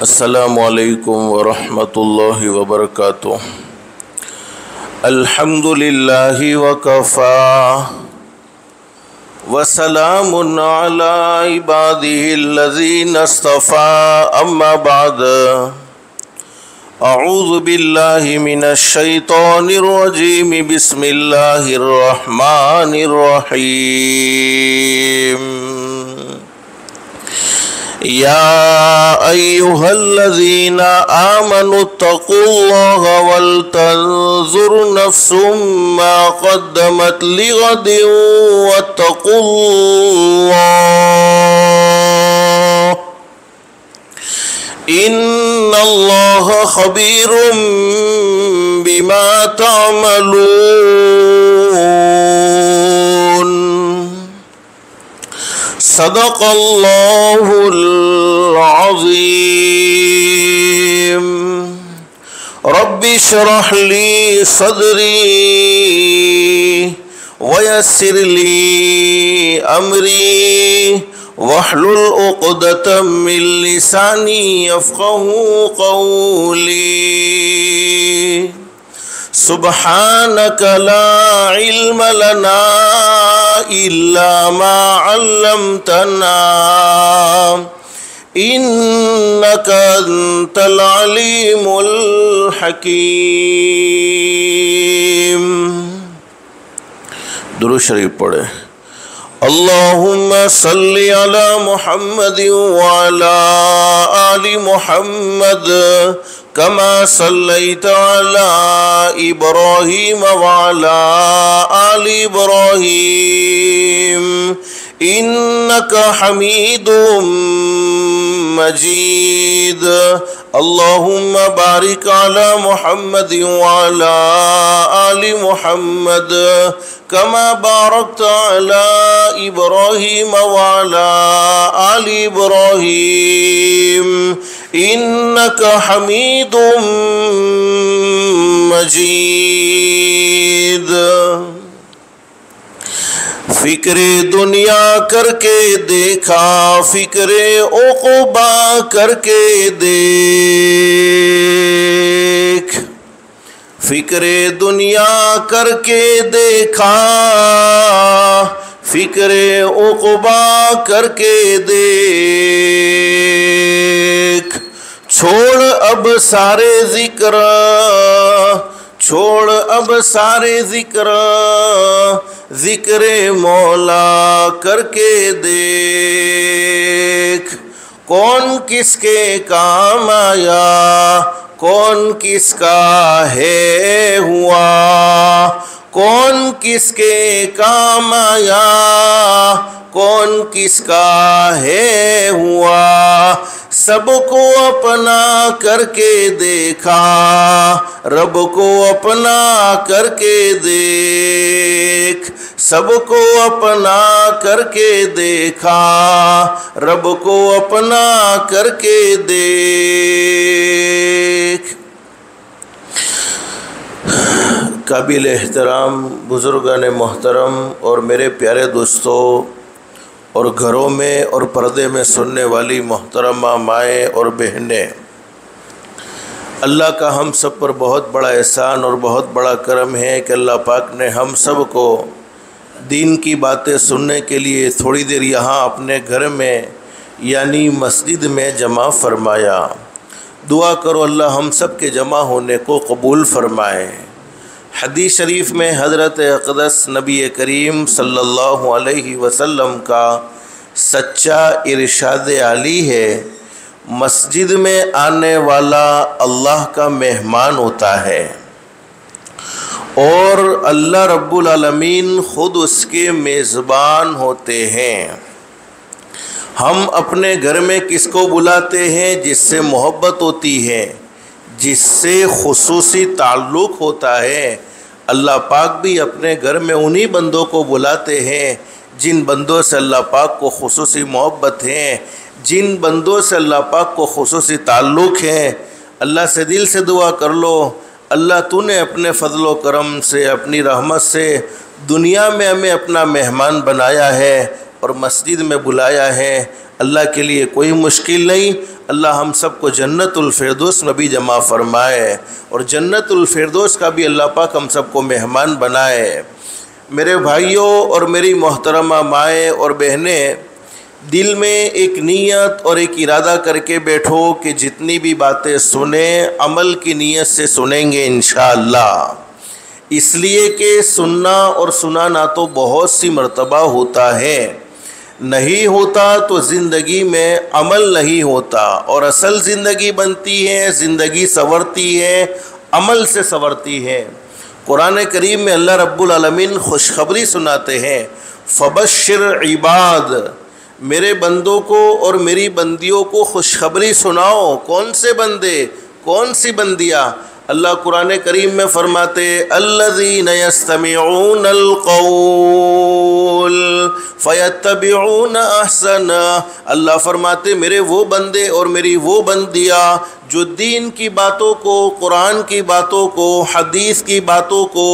अस्सलामुअलैकुम वरहमतुल्लाहि वबरकातुह। अल्हम्दुलिल्लाहि वकफ़ा वसलामुन अला इबादिहिल्लज़ीना इस्तफ़ा अम्मा बाद। अऊज़ु बिल्लाहि मिनश शैतानिर रजीम बिस्मिल्लाहिर रहमानिर रहीम। या अय्युहल्लज़ीना आमनुत्तक़ुल्लाह वल तंज़ुर नफ्सुम मा क़द्दमत लिग़दिन वत्तक़ुल्लाह इन्नल्लाह ख़बीरुम बिमा तअमलून। सदक़ल्लाहुल अज़ीम। रब्बि इश्रह ली सदरी वयस्सिर ली अमरी वहलुल उक़दतम मिन लिसानी यफ़क़हू क़ौली। सुब्हानक ला इल्म लना इल्ला मा अल्लमतना इन्नक अंतल अलीमुल हकीम। दुरूद शरीफ पढ़े। अल्लाहुम्मा सल्लि अला मुहम्मद व अला आलि मुहम्मद कमा सल्लैत अला इब्राहीम व अला आलि इब्राहीम इन्नका हमीदुम मजीद। अल्लाहुम्मा बारिक अला मुहम्मद व अला आलि मुहम्मद कमा बारकत अला इब्राहीम व अला आलि इब्राहीम इन्नका हमीदुम मजीद। फिक्रे दुनिया करके देखा, फिक्रे उक़बा करके देख। फिक्रे दुनिया करके देखा, फिक्रे उक़बा करके देख। छोड़ अब सारे ज़िक्र, छोड़ अब सारे ज़िक्र, ज़िक्रे मौला करके देख। कौन किसके काम आया, कौन किसका है हुआ, कौन किसके काम आया, कौन किसका है हुआ। सबको अपना करके देखा, रब को अपना करके देख। सबको अपना करके देखा, रब को अपना करके देख। काबिल एहतराम बुज़ुर्गान मोहतरम और मेरे प्यारे दोस्तों और घरों में और पर्दे में सुनने वाली मोहतरमा माएँ और बहनें, अल्लाह का हम सब पर बहुत बड़ा एहसान और बहुत बड़ा करम है कि अल्लाह पाक ने हम सब को दीन की बातें सुनने के लिए थोड़ी देर यहाँ अपने घर में यानी मस्जिद में जमा फरमाया। दुआ करो अल्लाह हम सब के जमा होने को कबूल फरमाए। हदीस शरीफ में हज़रत अक़दस नबी करीम सल्लल्लाहु अलैहि वसल्लम का सच्चा इरशाद आली है, मस्जिद में आने वाला अल्लाह का मेहमान होता है और अल्लाह रब्बुल आलमीन ख़ुद उसके मेज़बान होते हैं। हम अपने घर में किसको बुलाते हैं? जिससे मोहब्बत होती है, जिससे खुसूसी ताल्लुक़ होता है। अल्लाह पाक भी अपने घर में उन्हीं बंदों को बुलाते हैं जिन बंदों से अल्लाह पाक को खुसूसी मोहब्बत है, जिन बंदों से अल्लाह पाक को खुसूसी ताल्लुक़ है। अल्लाह से दिल से दुआ कर लो, अल्लाह तूने अपने फ़ज़ल व करम से, अपनी रहमत से दुनिया में हमें अपना मेहमान बनाया है और मस्जिद में बुलाया है। अल्लाह के लिए कोई मुश्किल नहीं। अल्लाह हम सबको जन्नतुल फिरदौस नबी जमा फरमाए और जन्नतुल फिरदौस का भी अल्लाह पाक हम सबको मेहमान बनाए। मेरे भाइयों और मेरी मोहतरमा माएँ और बहनें, दिल में एक नीयत और एक इरादा करके बैठो कि जितनी भी बातें सुने अमल की नीयत से सुनेंगे इंशाअल्लाह। इसलिए कि सुनना और सुनाना तो बहुत सी मर्तबा होता है, नहीं होता तो ज़िंदगी में अमल नहीं होता और असल ज़िंदगी बनती है, ज़िंदगी संवरती है, अमल से संवरती है। कुरान करीम में अल्लाह रब्बुल आलमीन खुशखबरी सुनाते हैं, फबश्शिर इबाद, मेरे बंदों को और मेरी बंदियों को खुशखबरी सुनाओ। कौन से बंदे, कौन सी बंदियाँ? अल्लाह कुरान करीम में फरमाते अल्लज़ीना यस्तमिऊनल क़ौल फ़यत्तबिऊन अहसना। अल्लाह फरमाते मेरे वो बंदे और मेरी वो बंदियाँ जो दीन की बातों को, कुरान की बातों को, हदीस की बातों को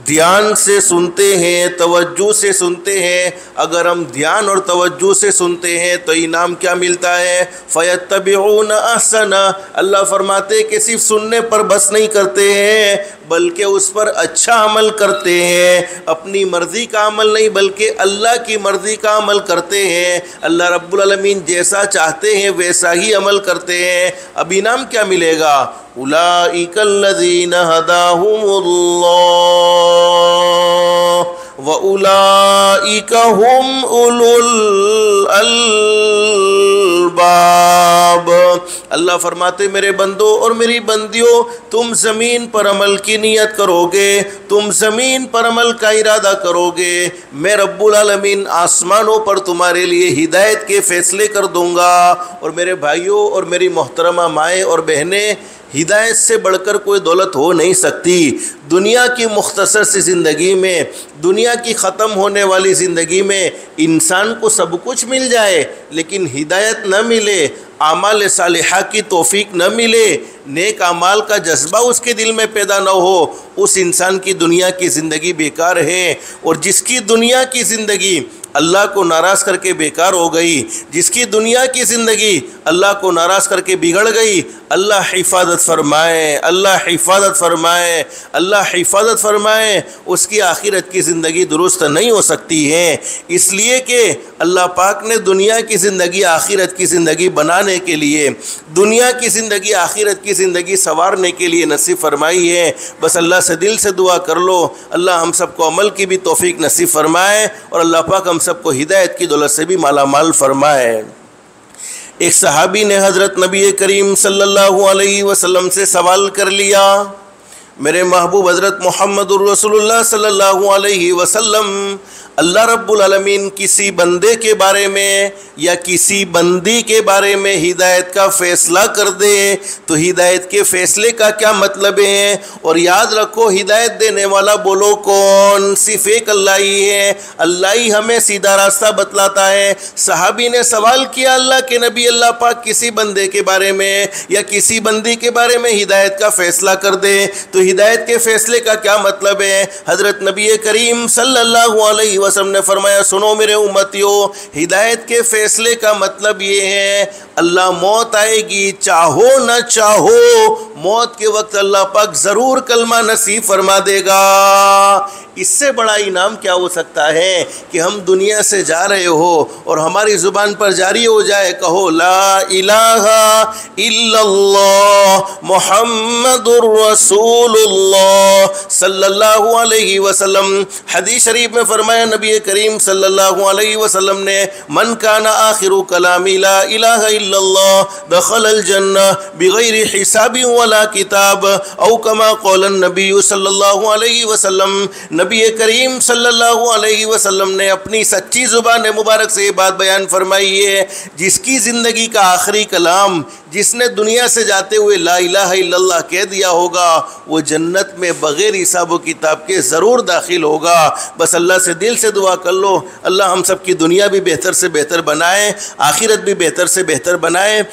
ध्यान से सुनते हैं, तवज्जो से सुनते हैं। अगर हम ध्यान और तवज्जो से सुनते हैं तो इनाम क्या मिलता है? फ़यत्तबिऊन अहसना। अल्लाह फरमाते कि सिर्फ सुनने पर बस नहीं करते हैं बल्कि उस पर अच्छा अमल करते हैं। अपनी मर्ज़ी का अमल नहीं बल्कि अल्लाह की मर्ज़ी का अमल करते हैं। अल्लाह रब्बुल आलमीन जैसा चाहते हैं वैसा ही अमल करते हैं। अब इनाम क्या मिलेगा? उलाइकल्लज़ीना हदाहुमुल्लाह व उलाइका हुम उलुल अलबाब। अल्लाह फरमाते मेरे बंदों और मेरी बंदियों, तुम ज़मीन पर अमल की नियत करोगे, तुम ज़मीन पर अमल का इरादा करोगे, मैं रब्बुल आलमीन आसमानों पर तुम्हारे लिए हिदायत के फ़ैसले कर दूँगा। और मेरे भाइयों और मेरी मोहतरमा माएँ और बहनें, हिदायत से बढ़कर कोई दौलत हो नहीं सकती। दुनिया की मुख्तसर सी ज़िंदगी में, दुनिया की ख़त्म होने वाली ज़िंदगी में इंसान को सब कुछ मिल जाए लेकिन हिदायत न मिले, आमाल सालिहा की तौफीक न मिले, नेक आमाल का जज्बा उसके दिल में पैदा न हो, उस इंसान की दुनिया की ज़िंदगी बेकार है। और जिसकी दुनिया की ज़िंदगी अल्लाह को नाराज़ करके बेकार हो गई, जिसकी दुनिया की ज़िंदगी अल्लाह को नाराज़ करके बिगड़ गई, अल्लाह हिफाजत फरमाए, अल्लाह हिफाजत फरमाए, अल्लाह हिफाजत फरमाए, उसकी आखिरत की ज़िंदगी दुरुस्त नहीं हो सकती है। इसलिए कि अल्लाह पाक ने दुनिया की ज़िंदगी आखिरत की ज़िंदगी बनाने के लिए, दुनिया की ज़िंदगी आखिरत की ज़िंदगी संवारने के लिए नसीब फरमाई है। बस अल्लाह से दिल से दुआ कर लो, अल्लाह हम सबको अमल की भी तौफीक नसीब फरमाए और अल्लाह पाक हम सबको हिदायत की दौलत से भी माला माल फरमाए। एक सहाबी ने हज़रत नबी करीम सल्लल्लाहु अलैहि वसल्लम से सवाल कर लिया, मेरे महबूब हज़रत मोहम्मदुर रसूलुल्लाह सल्लल्लाहु अलैहि वसल्लम, अल्लाह रब्बुल आलमीन किसी बंदे के बारे में या किसी बंदी के बारे में हिदायत का फ़ैसला कर दे तो हिदायत के फ़ैसले का क्या मतलब है? और याद रखो, हिदायत देने वाला बोलो कौन? सिर्फ एक अल्लाह ही है। अल्लाह ही हमें सीधा रास्ता बतलाता है। सहाबी ने सवाल किया, अल्लाह के नबी, अल्लाह पाक किसी बंदे के बारे में या किसी बंदी के बारे में हिदायत का फ़ैसला कर दे तो हिदायत के फ़ैसले का क्या मतलब है? हज़रत नबी करीम सल्लल्लाहु अलैहि वसल्लम ने फरमाया, सुनो मेरे उम्मतियों, हिदायत के फ़ैसले का मतलब ये है, अल्लाह मौत आएगी, चाहो न चाहो मौत के वक्त अल्लाह पाक ज़रूर कलमा नसीब फरमा देगा। इससे बड़ा इनाम क्या हो सकता है कि हम दुनिया से जा रहे हो और हमारी ज़ुबान पर जारी हो जाए, कहो ला इलाहा इल्लल्लाह मुहम्मदुर रसूलुल्लाह सल्लल्लाहु अलैहि वसल्लम। हदीस शरीफ में फरमाया नबी करीम सल्लल्लाहु अलैहि वसल्लम ने, मन काना आखिरु कलामी ला इलाहा इल्लल्लाह दखलल जन्नह बिगैरि हिसाबि वला किताब औ कमा क़ाल नबी सल्लल्लाहु अलैहि वसल्लम। नबी करीम सल्लल्लाहु अलैहि वसल्लम ने अपनी सच्ची ज़ुबान मुबारक से ये बात बयान फरमाई है, जिसकी ज़िंदगी का आखिरी कलाम, जिसने दुनिया से जाते हुए ला इलाहा इल्लल्लाह कह दिया होगा, वो जन्नत में बग़ैर हिसाब व किताब के ज़रूर दाखिल होगा। बस अल्लाह से दिल से दुआ कर लो, अल्लाह हम सब की दुनिया भी बेहतर से बेहतर बनाए, आखिरत भी बेहतर से बेहतर बनाए।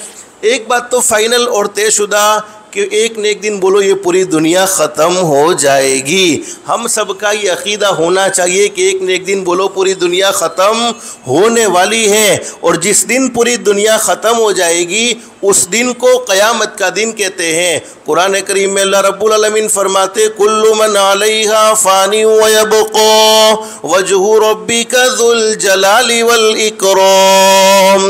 एक बात तो फ़ाइनल और तयशुदा कि एक न एक दिन बोलो ये पूरी दुनिया ख़त्म हो जाएगी। हम सबका ये अक़ीदा होना चाहिए कि एक न एक दिन बोलो पूरी दुनिया ख़त्म होने वाली है। और जिस दिन पूरी दुनिया ख़त्म हो जाएगी उस दिन को क़यामत का दिन कहते हैं। कुरान करीम में अल्लाह रब्बुल आलमीन फरमाते कुल्लु मन अलैहा फ़ानी व यबक़ा वजहु रब्बिका ज़ुल जलाली वल इकराम।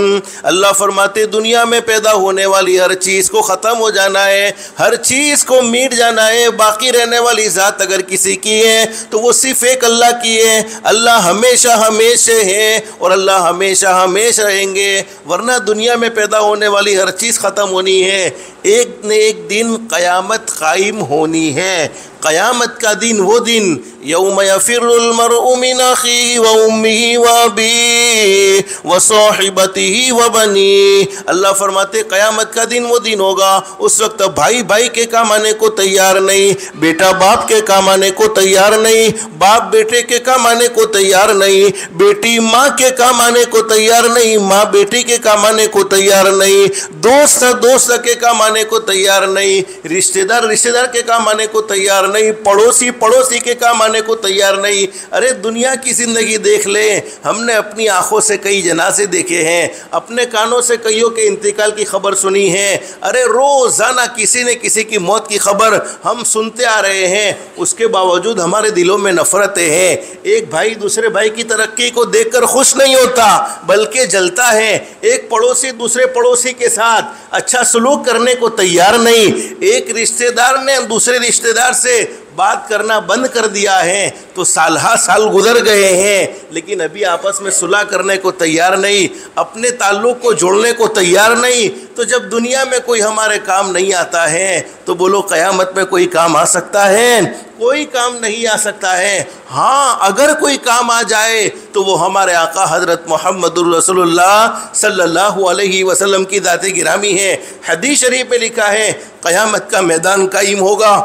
अल्लाह फरमाते दुनिया में पैदा होने वाली हर चीज़ को ख़त्म हो जाना है, हर चीज़ को मिट जाना है। बाकी रहने वाली ज़ात अगर किसी की है तो वो सिर्फ़ एक अल्लाह की है। अल्लाह हमेशा हमेशा है और अल्लाह हमेशा हमेशा रहेंगे। वरना दुनिया में पैदा होने वाली हर चीज़ ख़त्म होनी है। एक न एक दिन क़यामत कायम होनी है। क़यामत का दिन वो दिन यौम यफ़िरुल मरउ मिन अख़ीही व उम्मिही व अबीही व साहिबतिही व बनी। अल्लाह फरमाते क़यामत का दिन वो दिन होगा उस वक्त भाई भाई के काम आने को तैयार नहीं, बेटा बाप के काम आने को तैयार नहीं, बाप बेटे के काम आने को तैयार नहीं, बेटी माँ के काम आने को तैयार नहीं, माँ बेटी के काम आने को तैयार नहीं, दोस्त दोस्त के काम आने को तैयार नहीं, रिश्तेदार रिश्तेदार के काम आने को तैयार नहीं, पड़ोसी पड़ोसी के काम आने को तैयार नहीं। अरे दुनिया की ज़िंदगी देख ले, हमने अपनी आंखों से कई जनाजे देखे हैं, अपने कानों से कईयों के इंतकाल की खबर सुनी है। अरे रोज़ाना किसी न किसी की मौत की खबर हम सुनते आ रहे हैं, उसके बावजूद हमारे दिलों में नफ़रतें हैं। एक भाई दूसरे भाई की तरक्की को देखकर खुश नहीं होता बल्कि जलता है। एक पड़ोसी दूसरे पड़ोसी के साथ अच्छा सलूक करने को तैयार नहीं। एक रिश्तेदार ने दूसरे रिश्तेदार से बात करना बंद कर दिया है तो साल गुजर गए हैं, लेकिन अभी आपस में सुलह करने को तैयार नहीं, अपने ताल्लुक़ को जोड़ने को तैयार नहीं। तो जब दुनिया में कोई हमारे काम नहीं आता है तो बोलो क़यामत में कोई काम आ सकता है? कोई काम नहीं आ सकता है। हाँ, अगर कोई काम आ जाए तो वो हमारे आका हज़रत मुहम्मदुर रसूलुल्लाह सल्लल्लाहु अलैहि वसल्लम की ज़ात-ए गिरामी है। हदीस शरीफ में लिखा है क़यामत का मैदान कायम होगा।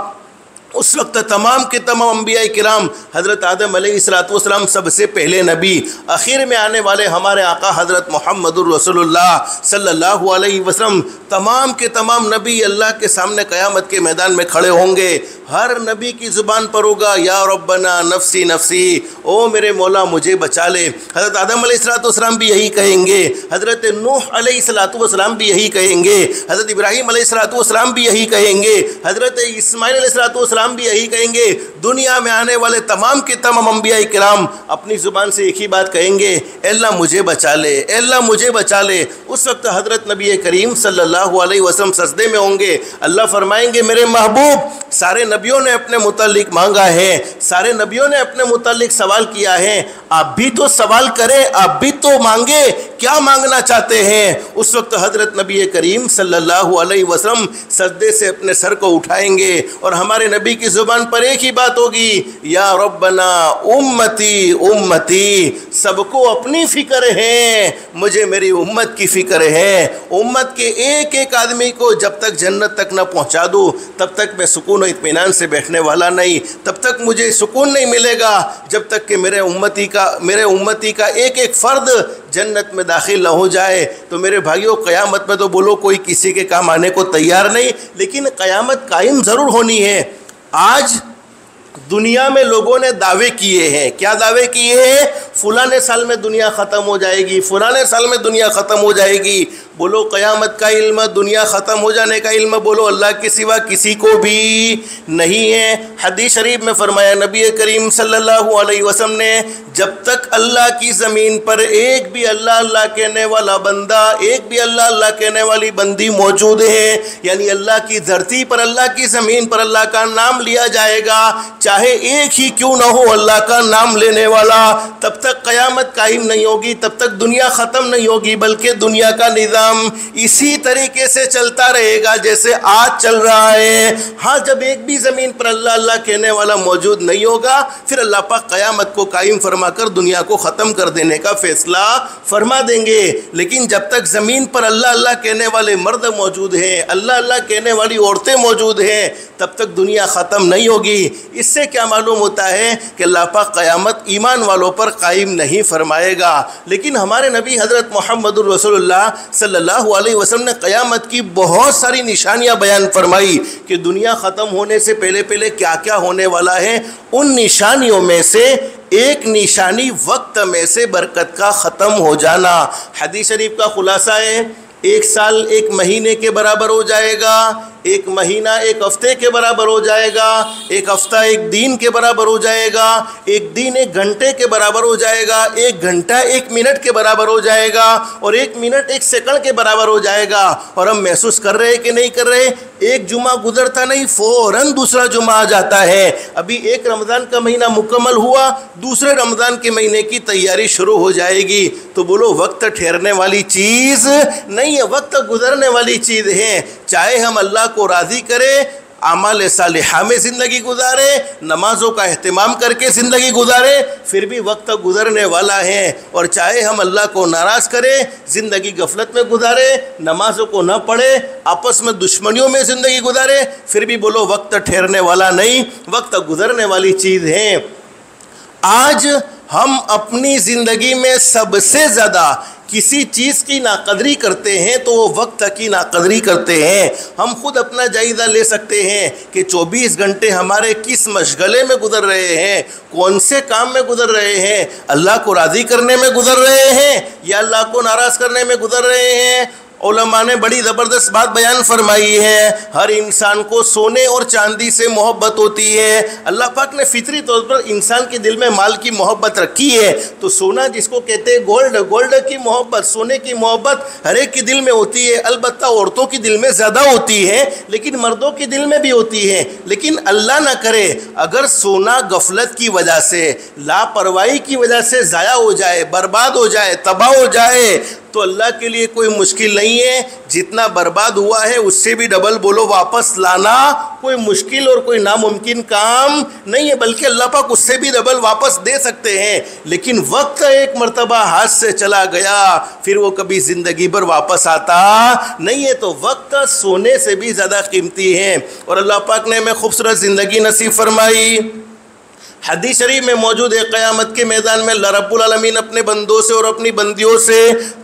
उस वक्त तमाम के तमाम अंबिया किराम, हज़रत आदम अलैहिस्सलाम सबसे पहले नबी, आखिर में आने वाले हमारे आका हज़रत मुहम्मदुर रसूलुल्लाह सल्लल्लाहु अलैहि वसल्लम, तमाम के तमाम नबी अल्लाह के सामने क़यामत के मैदान में खड़े होंगे। हर नबी की ज़ुबान पर होगा या रब्बना नफ़सी नफ़सी, ओ मेरे मौला मुझे बचा ले। हज़रत आदम अलैहिस्सलाम भी यही कहेंगे, हज़रत नूह अलैहिस्सलाम भी यही कहेंगे, हज़रत इब्राहीम अलैहिस्सलाम भी यही कहेंगे, हज़रत इस्माईल अलैहिस्सलाम भी यही कहेंगे। दुनिया में आने वाले तमाम के तमाम अंबिया किराम अपनी ज़ुबान से एक ही बात कहेंगे, अल्लाह मुझे बचा ले, अल्लाह मुझे बचा ले। उस वक्त हज़रत नबी करीम सल्लल्लाहु अलैहि वसल्लम सजदे में होंगे। अल्लाह फरमाएंगे मेरे महबूब, सारे नबियों ने अपने मुतालिक मांगा है, सारे नबियों ने अपने मुतालिक सवाल किया है, आप भी तो सवाल करें, आप भी तो मांगे, क्या मांगना चाहते हैं? उस वक्त हज़रत नबी करीम सल्लल्लाहु अलैहि वसल्लम सजदे से अपने सर को उठाएंगे और हमारे नबी की ज़ुबान पर एक ही बात होगी, या रब्बना उम्मती उम्मती। सबको अपनी फ़िक्र है, मुझे मेरी उम्मत की फ़िक्र है। उम्मत के एक एक आदमी को जब तक जन्नत तक न पहुँचा दूँ तब तक मैं सुकून और इत्मीनान से बैठने वाला नहीं, तब तक मुझे सुकून नहीं मिलेगा जब तक कि मेरे उम्मती का एक एक फ़र्द जन्नत में दाखिल न हो जाए। तो मेरे भाइयों, क़यामत में तो बोलो कोई किसी के काम आने को तैयार नहीं, लेकिन क़यामत कायम ज़रूर होनी है। आज दुनिया में लोगों ने दावे किए हैं, क्या दावे किए हैं? फलाने साल में दुनिया ख़त्म हो जाएगी, फलाने साल में दुनिया ख़त्म हो जाएगी। बोलो क़यामत का इल्म, दुनिया ख़त्म हो जाने का इल्म बोलो अल्लाह के सिवा किसी को भी नहीं है। हदीस शरीफ में फरमाया नबी करीम सल्लल्लाहु अलैहि वसल्लम ने, जब तक अल्लाह की ज़मीन पर एक भी अल्लाह अल्लाह कहने वाला बंदा, एक भी अल्लाह अल्लाह कहने वाली बंदी मौजूद है, यानी अल्लाह की धरती पर, अल्लाह की ज़मीन पर अल्लाह का नाम लिया जाएगा, चाहे एक ही क्यों ना हो अल्लाह का नाम लेने वाला, तब तक क़यामत कायम नहीं होगी, तब तक दुनिया ख़त्म नहीं होगी, बल्कि दुनिया का निज़ाम इसी तरीके से चलता रहेगा जैसे आज चल रहा है। हाँ, जब एक भी ज़मीन पर अल्लाह अल्लाह कहने वाला मौजूद नहीं होगा, फिर अल्लाह पाक क़यामत को कायम फरमाकर दुनिया को ख़त्म कर देने का फ़ैसला फरमा देंगे। लेकिन जब तक ज़मीन पर अल्लाह अल्लाह कहने वाले मर्द मौजूद हैं, अल्लाह अल्लाह कहने वाली औरतें मौजूद हैं, तब तक दुनिया ख़त्म नहीं होगी। इससे क्या मालूम होता है कि अल्लाह पाक क़यामत ईमान वालों पर कायम नहीं फरमाएगा। लेकिन हमारे नबी हज़रत मुहम्मदुर रसूलुल्लाह सल्लल्लाहु अलैहि वसल्लम ने क़यामत की बहुत सारी निशानियां बयान फरमाई कि दुनिया ख़त्म होने से पहले पहले क्या क्या होने वाला है। उन निशानियों में से एक निशानी वक्त में से बरकत का ख़त्म हो जाना। हदीस शरीफ का खुलासा है, एक साल एक महीने के बराबर हो जाएगा, एक महीना एक हफ्ते के बराबर हो जाएगा, एक हफ्ता एक दिन के बराबर हो जाएगा, एक दिन एक घंटे के बराबर हो जाएगा, एक घंटा एक मिनट के बराबर हो जाएगा और एक मिनट एक सेकंड के बराबर हो जाएगा। और हम महसूस कर रहे हैं कि नहीं कर रहे? एक जुमा गुजरता नहीं, फ़ौरन दूसरा जुमा आ जाता है। अभी एक रमज़ान का महीना मुकम्मल हुआ, दूसरे रमज़ान के महीने की तैयारी शुरू हो जाएगी। तो बोलो वक्त ठहरने वाली चीज़ नहीं है, वक्त गुजरने वाली चीज़ है। चाहे हम अल्लाह को राज़ी करें, आमाल सालिहा में ज़िंदगी गुजारे, नमाज़ों का अहतमाम करके ज़िंदगी गुजारे, फिर भी वक्त गुजरने वाला है। और चाहे हम अल्लाह को नाराज़ करें, ज़िंदगी गफलत में गुजारे, नमाज़ों को न पढ़े, आपस में दुश्मनियों में ज़िंदगी गुजारे, फिर भी बोलो वक्त ठहरने वाला नहीं, वक्त गुजरने वाली चीज़ है। आज हम अपनी ज़िंदगी में सबसे ज़्यादा किसी चीज़ की नाकदरी करते हैं तो वो वक्त की नाकदरी करते हैं। हम खुद अपना जायज़ा ले सकते हैं कि 24 घंटे हमारे किस मशगले में गुजर रहे हैं, कौन से काम में गुजर रहे हैं। अल्लाह को राज़ी करने में गुजर रहे हैं या अल्लाह को नाराज़ करने में गुजर रहे हैं। उलमा ने बड़ी ज़बरदस्त बात बयान फरमाई है, हर इंसान को सोने और चांदी से मोहब्बत होती है। अल्लाह पाक ने फितरी तौर पर इंसान के दिल में माल की मोहब्बत रखी है। तो सोना जिसको कहते हैं गोल्ड, गोल्ड की मोहब्बत, सोने की मोहब्बत हर एक के दिल में होती है। अलबत्ता औरतों के दिल में ज़्यादा होती है, लेकिन मर्दों के दिल में भी होती है। लेकिन अल्लाह ना करे अगर सोना गफलत की वजह से, लापरवाही की वजह से ज़ाया हो जाए, बर्बाद हो जाए, तबाह हो जाए, तो अल्लाह के लिए कोई मुश्किल नहीं है। जितना बर्बाद हुआ है उससे भी डबल बोलो वापस लाना कोई मुश्किल और कोई नामुमकिन काम नहीं है, बल्कि अल्लाह पाक उससे भी डबल वापस दे सकते हैं। लेकिन वक्त एक मर्तबा हाथ से चला गया, फिर वो कभी ज़िंदगी भर वापस आता नहीं है। तो वक्त सोने से भी ज़्यादा कीमती है। और अल्लाह पाक ने हमें खूबसूरत ज़िंदगी नसीब फरमाई। हदीस शरीफ में मौजूद है, क़यामत के मैदान में अल्लाह रब्बुल आलमीन अपने बंदों से और अपनी बंदियों से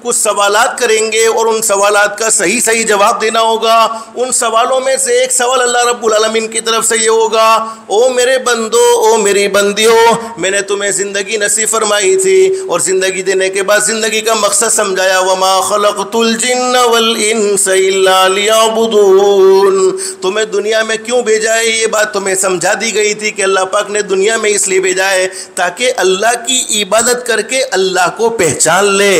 कुछ सवालात करेंगे और उन सवालात का सही सही जवाब देना होगा। उन सवालों में से एक सवाल अल्लाह रब्बुल आलमीन की तरफ से ये होगा, ओ मेरे बंदो, ओ मेरी बंदियों, मैंने तुम्हें ज़िंदगी नसीब फरमाई थी और ज़िंदगी देने के बाद ज़िंदगी का मकसद समझाया, वमा खलक़तुल जिन्न वल इंस इल्ला लियअबुदून। तुम्हें दुनिया में क्यों भेजा है ये बात तुम्हें समझा दी गई थी कि अल्लाह पाक ने दुनिया में इसलिए भेजा है ताकि अल्लाह की इबादत करके अल्लाह को पहचान ले।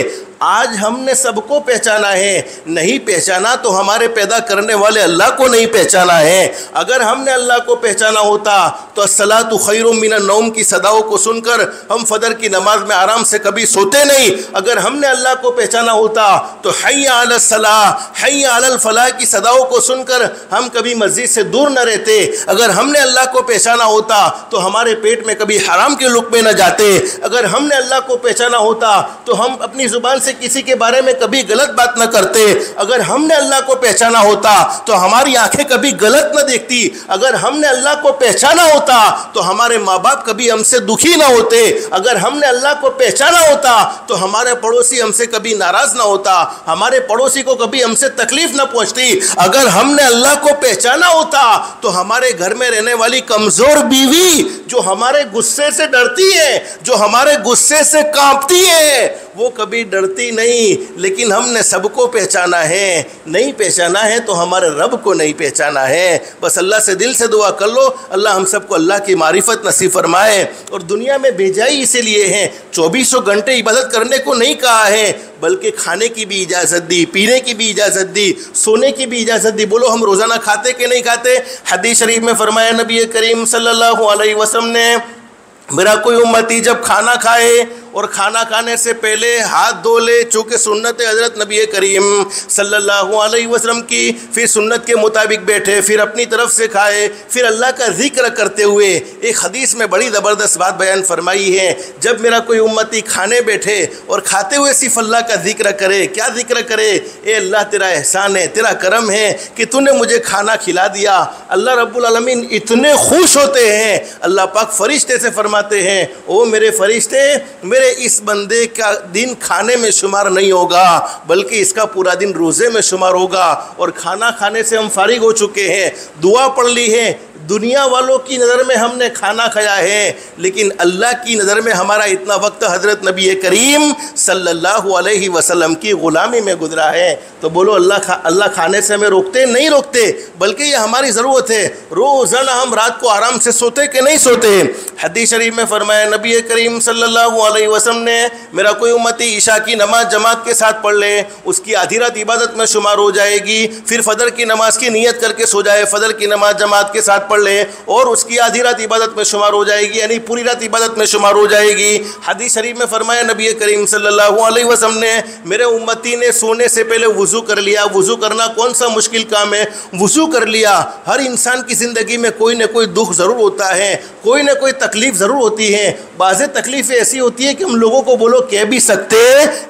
आज हमने सबको पहचाना है, नहीं पहचाना तो हमारे पैदा करने वाले अल्लाह को नहीं पहचाना है। अगर हमने अल्लाह को पहचाना होता तो अस्सलातु खैरुम मिनन नौम की सदाओं को सुनकर हम फजर की नमाज में आराम से कभी सोते नहीं। अगर हमने अल्लाह को पहचाना होता तो हय्या अलस सलाह, हय्या अलल फलाह की सदाओं को सुनकर हम कभी मस्जिद से दूर न रहते। अगर हमने अल्लाह को पहचाना होता तो हमारे पेट में कभी हराम के लुक़्मे न जाते। अगर हमने अल्लाह को पहचाना होता तो हम अपनी ज़ुबान से किसी के बारे में कभी गलत बात न करते। अगर हमने अल्लाह को पहचाना होता तो हमारी आंखें कभी गलत न देखती। अगर हमने अल्लाह को पहचाना होता तो हमारे माँ बाप कभी हमसे दुखी ना होते। अगर हमने अल्लाह को पहचाना होता तो हमारे पड़ोसी हमसे कभी नाराज ना होता, हमारे पड़ोसी को कभी हमसे तकलीफ ना पहुंचती। अगर हमने अल्लाह को पहचाना होता तो हमारे घर में रहने वाली कमजोर बीवी जो हमारे गुस्से से डरती है, जो हमारे गुस्से से कांपती है, वो कभी डरती नहीं। लेकिन हमने सबको पहचाना है, नहीं पहचाना है तो हमारे रब को नहीं पहचाना है। बस अल्लाह से दिल से दुआ कर लो, अल्लाह हम सबको अल्लाह की मारिफत नसीब फरमाए। और दुनिया में भेजाई इसीलिए है, 2400 घंटे इबादत करने को नहीं कहा है, बल्कि खाने की भी इजाज़त दी, पीने की भी इजाज़त दी, सोने की भी इजाज़त दी। बोलो हम रोज़ाना खाते कि नहीं खाते? हदीस शरीफ में फरमाया नबी करीम सल्लल्लाहु अलैहि वसल्लम ने, मेरा कोई उम्मती जब खाना खाए और खाना खाने से पहले हाथ धो ले, चूँकि सुन्नत हज़रत नबी करीम सल्लल्लाहु अलैहि वसल्लम की, फिर सुन्नत के मुताबिक बैठे, फिर अपनी तरफ से खाए, फिर अल्लाह का ज़िक्र करते हुए। एक हदीस में बड़ी ज़बरदस्त बात बयान फरमाई है, जब मेरा कोई उम्मती खाने बैठे और खाते हुए सिर्फ अल्लाह का ज़िक्र करे। क्या ज़िक्र करे? ए अल्लाह तेरा एहसान है, तेरा करम है कि तूने मुझे खाना खिला दिया। अल्लाह रब्बुल आलमीन इतने खुश होते हैं, अल्लाह पाक फ़रिश्ते से फरमाते हैं, ओ मेरे फ़रिश्ते, मेरे इस बंदे का दिन खाने में शुमार नहीं होगा, बल्कि इसका पूरा दिन रोज़े में शुमार होगा। और खाना खाने से हम फारिग हो चुके हैं, दुआ पढ़ ली है, दुनिया वालों की नज़र में हमने खाना खाया है, लेकिन अल्लाह की नज़र में हमारा इतना वक्त हज़रत नबी करीम सल्लल्लाहु अलैहि वसल्लम की ग़ुलामी में गुजरा है। तो बोलो अल्लाह खाने से हमें रोकते नहीं रोकते, बल्कि ये हमारी ज़रूरत है। रोज़ाना हम रात को आराम से सोते कि नहीं सोते? हदीस शरीफ में फरमाया नबी करीम सल्लल्लाहु अलैहि वसल्लम ने, मेरा कोई उम्मती ईशा की नमाज जमात के साथ पढ़ ले, उसकी आधी रात इबादत में शुमार हो जाएगी। फिर फजर की नमाज की नीयत करके सो जाए, फजर की नमाज जमात के साथ पढ़ ले और उसकी आधी रात इबादत में शुमार हो जाएगी, यानी पूरी रात इबादत में शुमार हो जाएगी। हदीस शरीफ में फरमाया नबी करीम सल्लल्लाहु अलैहि वसल्लम ने, मेरे उम्मती ने सोने से पहले वुज़ू कर लिया। वुज़ू करना कौन सा मुश्किल काम है? वुज़ू कर लिया। हर इंसान की ज़िंदगी में कोई ना कोई दुख ज़रूर होता है, कोई ना कोई तकलीफ़ ज़रूर होती है। बाज़ तकलीफ़ें ऐसी होती है कि हम लोगों को बोलो कह भी सकते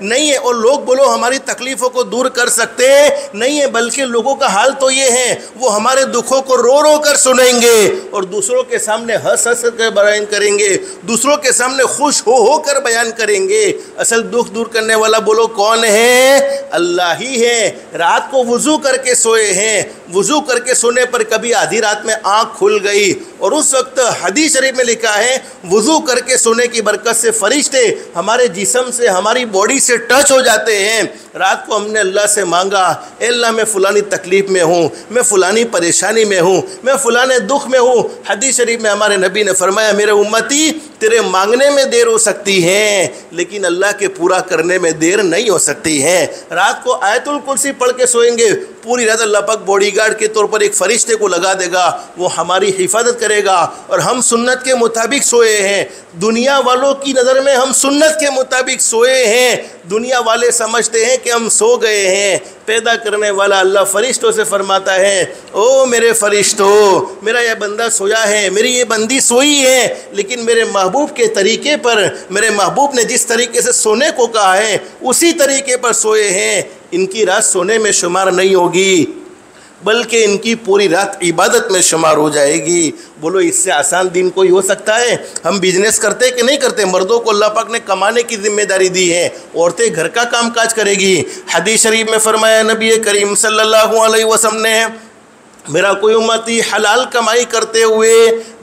नहीं है, और लोग बोलो हमारी तकलीफ़ों को दूर कर सकते नहीं है, बल्कि लोगों का हाल तो ये है वो हमारे दुखों को रो रो कर सुनेंगे और दूसरों के सामने हंस हंस कर बयान करेंगे, दूसरों के सामने खुश हो कर बयान करेंगे। असल दुख दूर करने वाला बोलो कौन है? अल्लाह ही है। रात को वुज़ू करके सोए हैं, वुज़ू करके सोने पर कभी आधी रात में आँख खुल गई, और उस वक्त हदीस शरीफ में लिखा है वुज़ू करके सोने की बरकत से फरिश्ते हमारे जिस्म से, हमारी बॉडी से टच हो जाते हैं। रात को हमने अल्लाह से मांगा, ए अल्लाह मैं फ़लानी तकलीफ़ में हूँ, मैं फ़लानी परेशानी में हूँ, मैं फ़लाने दुख में हूँ। हदीस शरीफ में हमारे नबी ने फरमाया मेरे उम्मती तेरे मांगने में देर हो सकती है, लेकिन अल्लाह के पूरा करने में देर नहीं हो सकती है। रात को आयतुल कुर्सी पढ़ के सोएंगे, पूरी रात अल्लाह पाक बॉडीगार्ड के तौर पर एक फ़रिश्ते को लगा देगा, वो हमारी हिफाजत करेगा। और हम सुन्नत के मुताबिक सोए हैं, दुनिया वालों की नज़र में हम सुन्नत के मुताबिक सोए हैं। दुनिया वाले समझते हैं कि हम सो गए हैं। पैदा करने वाला अल्लाह फ़रिश्तों से फरमाता है, ओ मेरे फ़रिश्तों, मेरा यह बंदा सोया है, मेरी ये बंदी सोई है, लेकिन मेरे महबूब के तरीके पर, मेरे महबूब ने जिस तरीके से सोने को कहा है उसी तरीके पर सोए हैं। इनकी रात सोने में शुमार नहीं होगी, बल्कि इनकी पूरी रात इबादत में शुमार हो जाएगी। बोलो इससे आसान दिन कोई हो सकता है? हम बिजनेस करते कि नहीं करते? मर्दों को अल्लाह पाक ने कमाने की जिम्मेदारी दी है, औरतें घर का काम काज करेगी। हदीस शरीफ में फरमाया नबी करीम सल्लल्लाहु अलैहि वसल्लम ने, मेरा कोई उम्मती हलाल कमाई करते हुए,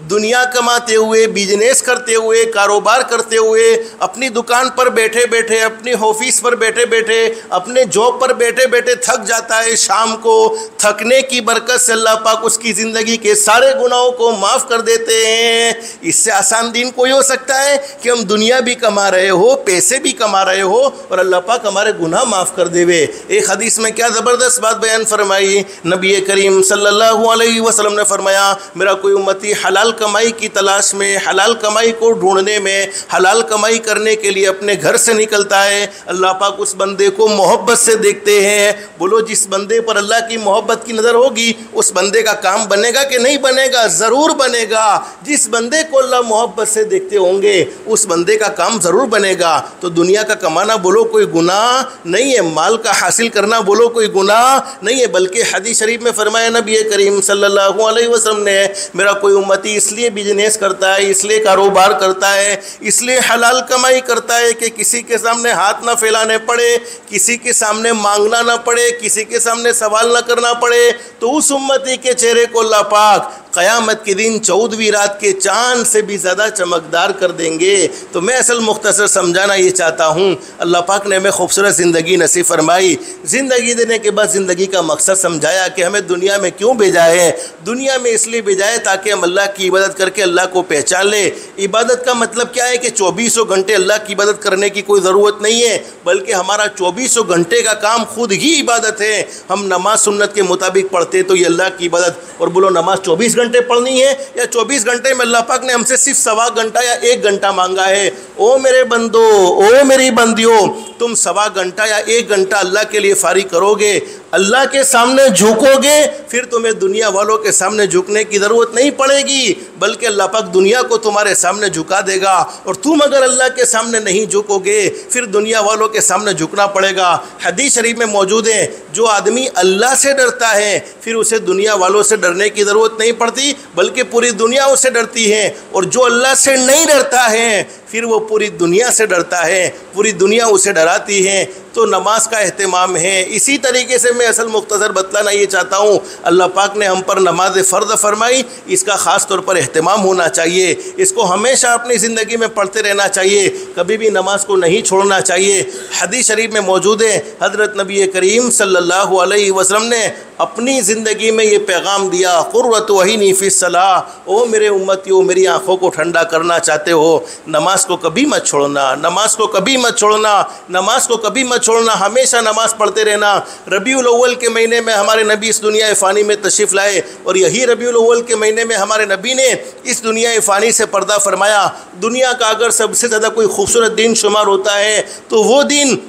दुनिया कमाते हुए, बिजनेस करते हुए, कारोबार करते हुए, अपनी दुकान पर बैठे बैठे, अपनी ऑफिस पर बैठे बैठे, अपने जॉब पर बैठे बैठे थक जाता है। शाम को थकने की बरकत से अल्लाह पाक उसकी ज़िंदगी के सारे गुनाहों को माफ़ कर देते हैं। इससे आसान दिन कोई हो सकता है कि हम दुनिया भी कमा रहे हो, पैसे भी कमा रहे हो और अल्लाह पाक हमारे गुनाह माफ़ कर देवे। एक हदीस में क्या ज़बरदस्त बात बयान फरमाई, नबी करीम सल्लल्लाहु अलैहि वसल्लम ने फरमाया, मेरा कोई उम्मती हलाल कमाई की तलाश में, हलाल कमाई को ढूंढने में, हलाल कमाई करने के लिए अपने घर से निकलता है। अल्लाह पाक उस बंदे को मोहब्बत से देखते हैं। बोलो जिस बंदे पर अल्लाह की मोहब्बत की नज़र होगी उस बंदे का काम बनेगा कि नहीं बनेगा? ज़रूर बनेगा। जिस बंदे को अल्लाह मोहब्बत से देखते होंगे उस बंदे का काम ज़रूर बनेगा। तो दुनिया का कमाना बोलो कोई गुनाह नहीं है, माल का हासिल करना बोलो कोई गुनाह नहीं है, बल्कि हदीस शरीफ में फरमाया नबी करीम सल्लल्लाहु अलैहि वसल्लम ने, मेरा कोई उम्मती इसलिए बिजनेस करता है, इसलिए कारोबार करता है, इसलिए हलाल कमाई करता है कि किसी के सामने हाथ ना फैलाने पड़े, किसी के सामने मांगना ना पड़े, किसी के सामने सवाल ना करना पड़े। तो उस उम्मती के चेहरे को अल्लाह पाक क़यामत के दिन 14वीं रात के चाँद से भी ज़्यादा चमकदार कर देंगे। तो मैं असल मुख्तसर समझाना ये चाहता हूँ, अल्लाह पाक ने हमें खूबसूरत ज़िंदगी नसीब फरमाई। ज़िंदगी देने के बाद ज़िंदगी का मकसद समझाया कि हमें दुनिया में क्यों भेजा है। दुनिया में इसलिए भेजा है ताकि हम अल्लाह की इबादत करके अल्लाह को पहचान ले। इबादत का मतलब क्या है कि 24 घंटे अल्लाह की इबादत करने की कोई ज़रूरत नहीं है, बल्कि हमारा 24 घंटे का काम खुद ही इबादत है। हम नमाज सुन्नत के मुताबिक पढ़ते तो ये अल्लाह की इबादत। और बोलो नमाज 24 घंटे पढ़नी है या 24 घंटे में अल्लाह पाक ने हमसे सिर्फ सवा घंटा या 1 घंटा मांगा है? ओ मेरे बंदो, ओ मेरी बंदियों, तुम सवा घंटा या 1 घंटा अल्लाह के लिए फारिग करोगे, अल्लाह के सामने झुकोगे फिर तुम्हें दुनिया वालों के सामने झुकने की ज़रूरत नहीं पड़ेगी, बल्कि अल्लाह पाक दुनिया को तुम्हारे सामने झुका देगा। और तुम अगर अल्लाह के सामने नहीं झुकोगे फिर दुनिया वालों के सामने झुकना पड़ेगा। हदीस शरीफ में मौजूद है, जो आदमी अल्लाह से डरता है फिर उसे दुनिया वालों से डरने की ज़रूरत नहीं पड़ती, बल्कि पूरी दुनिया उससे डरती है। और जो अल्लाह से नहीं डरता है फिर वो पूरी दुनिया से डरता है, पूरी दुनिया उसे डराती है। तो नमाज का एहतमाम है। इसी तरीके से मैं असल मुख्तसर बतलाना ये चाहता हूँ, अल्लाह पाक ने हम पर नमाज फ़र्द फरमाई, इसका ख़ास तौर पर एहतमाम होना चाहिए। इसको हमेशा अपनी ज़िंदगी में पढ़ते रहना चाहिए, कभी भी नमाज को नहीं छोड़ना चाहिए। हदीस शरीफ में मौजूद है, हज़रत नबी करीम सल्लल्लाहु अलैहि वसल्लम ने अपनी ज़िंदगी में ये पैगाम दिया, क़ुर्रतु अयनी फ़िस्सलाह, ओ मेरे उम्मतियों, मेरी आँखों को ठंडा करना चाहते हो, नमाज को कभी मत छोड़ना, नमाज को कभी मत छोड़ना, नमाज को कभी मत छोड़ना, हमेशा नमाज पढ़ते रहना। रबीउल अव्वल के महीने में हमारे नबी इस दुनिया फ़ानी में तशरीफ़ लाए और यही रबीउल अव्वल के महीने में हमारे नबी ने इस दुनिया फ़ानी से पर्दा फरमाया। दुनिया का अगर सबसे ज़्यादा कोई खूबसूरत दिन शुमार होता है तो वो दिन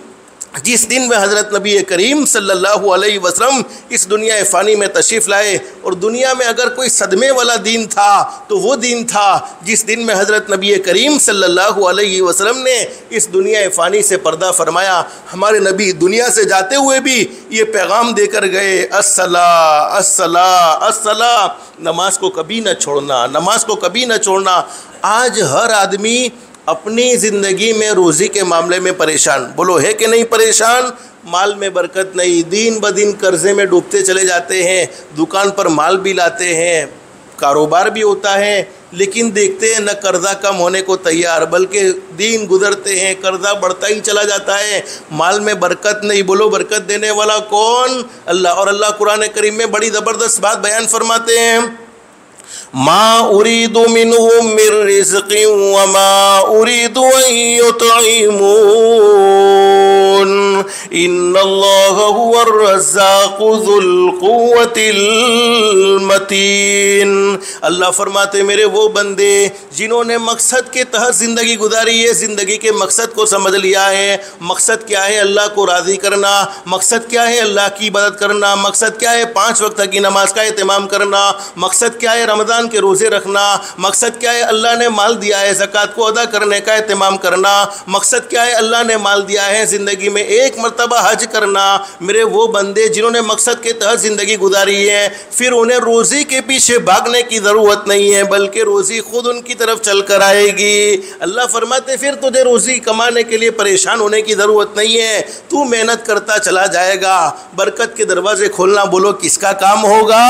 जिस दिन में हज़रत नबी करीम सल्लल्लाहु अलैहि वसल्लम इस दुनिया फ़ानी में तशरीफ़ लाए, और दुनिया में अगर कोई सदमे वाला दिन था तो वो दिन था जिस दिन में हज़रत नबी करीम सल्लल्लाहु अलैहि वसल्लम ने इस दुनिया फ़ानी से पर्दा फरमाया। हमारे नबी दुनिया से जाते हुए भी ये पैगाम देकर गए, अस्सला अस्सला अस्सला, नमाज को कभी न छोड़ना, नमाज को कभी न छोड़ना। आज हर आदमी अपनी ज़िंदगी में रोज़ी के मामले में परेशान, बोलो है कि नहीं परेशान? माल में बरकत नहीं, दिन ब दिन कर्ज़े में डूबते चले जाते हैं, दुकान पर माल भी लाते हैं, कारोबार भी होता है, लेकिन देखते हैं न कर्ज़ा कम होने को तैयार, बल्कि दिन गुजरते हैं कर्ज़ा बढ़ता ही चला जाता है, माल में बरकत नहीं। बोलो बरकत देने वाला कौन? अल्लाह। और अल्लाह कुरान करीम में बड़ी ज़बरदस्त बात बयान फरमाते हैं, मा उरीदु मिनहुम मिर रिज़्क़िन व मा उरीदु अन युतइमून इन्नल्लाह हुवर रज़्ज़ाक़ु ज़ुल क़ुव्वतिल मतीन। अल्लाह फरमाते मेरे वो बंदे जिन्होंने मकसद के तहत ज़िंदगी गुजारी है, ज़िंदगी के मकसद को समझ लिया है। मकसद क्या है? अल्लाह को राज़ी करना। मकसद क्या है? अल्लाह की इबादत करना। मकसद क्या है? 5 वक्त की नमाज का एहतमाम करना। मकसद क्या है? रमज़ान के रोज़े रखना। मकसद क्या है? अल्लाह ने माल दिया है, ज़कात को अदा करने का एहतमाम करना। मकसद क्या है? अल्लाह ने माल दिया है, ज़िंदगी में एक मरतबा हज करना। मेरे वो बंदे जिन्होंने मकसद के तहत ज़िंदगी गुजारी है, फिर उन्हें रोज़ी के पीछे भागने की ज़रूरत नहीं है, बल्कि रोज़ी खुद उनकी तरफ चल कर आएगी। अल्लाह फरमाते फिर तुझे रोज़ी कमाने के लिए परेशान होने की ज़रूरत नहीं है, तू मेहनत करता चला जाएगा। बरकत के दरवाजे खोलना बोलो किसका काम होगा?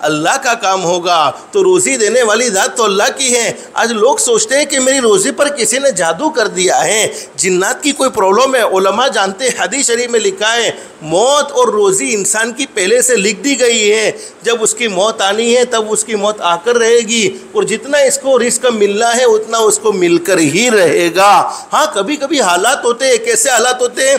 अल्लाह का काम होगा। तो रोज़ी देने वाली ज़ात तो अल्लाह की है। आज लोग सोचते हैं कि मेरी रोज़ी पर किसी ने जादू कर दिया है, जिन्नात की कोई प्रॉब्लम है। उलमा जानते हैं, हदीस शरीफ में लिखा है मौत और रोज़ी इंसान की पहले से लिख दी गई है। जब उसकी मौत आनी है तब उसकी मौत आकर रहेगी, और जितना इसको रिस्क मिलना है उतना उसको मिलकर ही रहेगा। हाँ, कभी कभी हालात होते हैं, कैसे हालात होते हैं?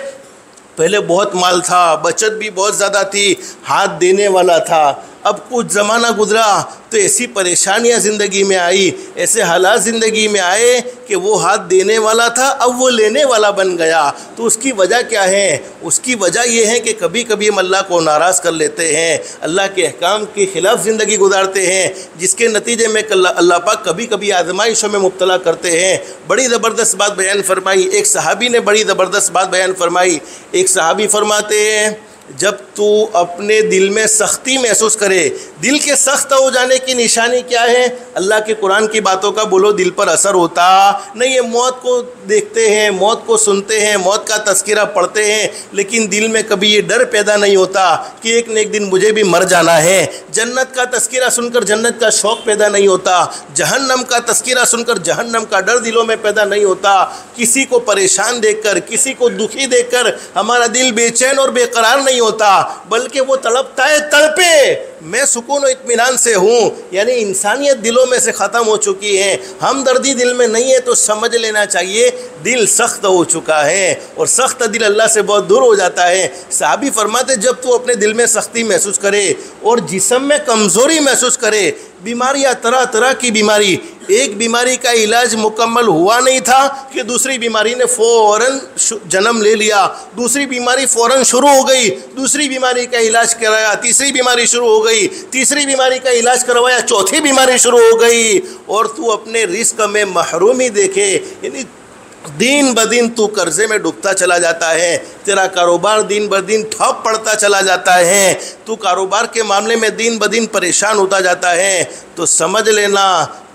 पहले बहुत माल था, बचत भी बहुत ज़्यादा थी, हाथ देने वाला था। अब कुछ ज़माना गुजरा तो ऐसी परेशानियां ज़िंदगी में आई, ऐसे हालात ज़िंदगी में आए कि वो हाथ देने वाला था अब वो लेने वाला बन गया। तो उसकी वजह क्या है? उसकी वजह ये है कि कभी कभी हम अल्लाह को नाराज़ कर लेते हैं, अल्लाह के अहकाम के ख़िलाफ़ ज़िंदगी गुजारते हैं, जिसके नतीजे में अल्लाह पाक कभी कभी आजमाइशों में मुब्तला करते हैं। बड़ी ज़बरदस्त बात बयान फरमाई एक सहाबी ने, बड़ी ज़बरदस्त बात बयान फरमाई। एक सहाबी फरमाते हैं, जब तू अपने दिल में सख्ती महसूस करे, दिल के सख्त हो जाने की निशानी क्या है? अल्लाह के कुरान की बातों का बोलो दिल पर असर होता नहीं है। मौत को देखते हैं, मौत को सुनते हैं, मौत का तज़किरा पढ़ते हैं, लेकिन दिल में कभी ये डर पैदा नहीं होता कि एक न एक दिन मुझे भी मर जाना है। जन्नत का तज़किरा सुनकर जन्नत का शौक़ पैदा नहीं होता, जहन्नम का तज़किरा सुनकर जहन्नम का डर दिलों में पैदा नहीं होता। किसी को परेशान देखकर, किसी को दुखी देखकर हमारा दिल बेचैन और बेकरार नहीं होता, बल्कि वो तड़पता है, तड़पे मैं सुकून और इत्मीनान से हूँ। यानी इंसानियत दिलों में से ख़त्म हो चुकी है, हमदर्दी दिल में नहीं है। तो समझ लेना चाहिए दिल सख्त हो चुका है, और सख्त दिल अल्लाह से बहुत दूर हो जाता है। साहबी फरमाते जब तू अपने दिल में सख्ती महसूस करे और जिस्म में कमज़ोरी महसूस करे, बीमारियाँ तरह तरह की बीमारी, एक बीमारी का इलाज मुकम्मल हुआ नहीं था कि दूसरी बीमारी ने फ़ौरन जन्म ले लिया, दूसरी बीमारी फ़ौरन शुरू हो गई, दूसरी बीमारी का इलाज कराया, तीसरी बीमारी शुरू हो गई, तीसरी बीमारी का इलाज करवाया, चौथी बीमारी शुरू हो गई, और तू अपने रिस्क में महरूमी देखे। यानी दिन ब दिन तू कर्जे में डूबता चला जाता है, तेरा कारोबार दिन ब दिन ठप पड़ता चला जाता है, तू कारोबार के मामले में दिन ब दिन परेशान होता जाता है, तो समझ लेना